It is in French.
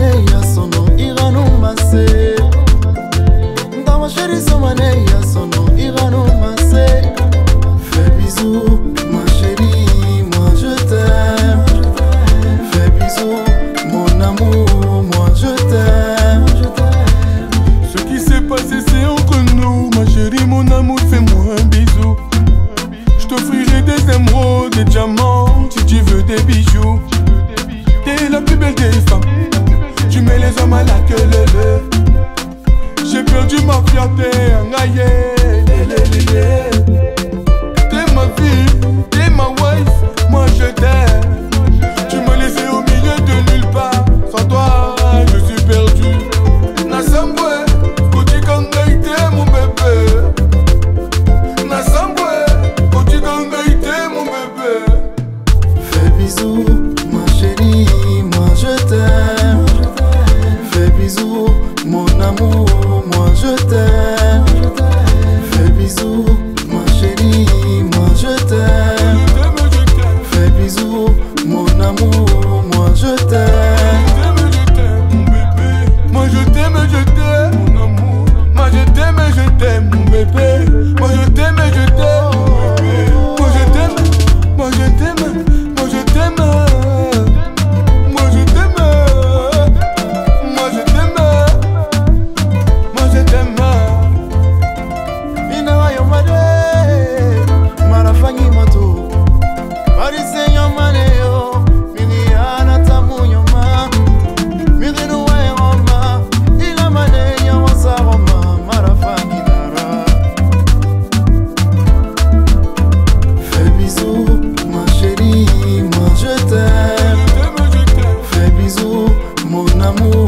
somane ya sono irano masse. Dans ma chérie somane ya sono irano masse. Fais bisous ma chérie, moi je t'aime. Fais bisous mon amour, moi je t'aime. Ce qui s'est passé c'est entre nous, ma chérie, mon amour, fais-moi un bisou. Je t'offrirai des émeraudes, des diamants, si tu veux des bijoux. T'es la plus belle des femmes, tu mets les hommes à la queue leu. J'ai perdu ma fierté, aïe, t'es ma vie, t'es ma wife, moi je t'aime. Tu m'as laissé au milieu de nulle part, sans toi je suis perdu. Nasambwe, Koti Kangaïté mon bébé. Nasambwe, Koti Kangaïté mon bébé. Fais bisous ma chérie, moi je t'aime. Fais bisous mon amour, moi je t'aime. Fais bisous ma chérie, moi je t'aime. Fais bisous mon amour, moi je t'aime. Moi je t'aime, mon amour. Moi je t'aime, mon bébé. Moi je t'aime, je t'aime, mon bébé. Moi je t'aime, moi je t'aime, moi je t'aime. Moi je t'aime, moi je t'aime, moi je t'aime. Ina yo made, marafanyi mato. Parise yo mane yo, mini ana tamu yo ma. Miri no wa roma, ila mane yo wasa roma, marafanyi nara. Fais bisous ma chérie, moi je t'aime. Fais bisous mon amour,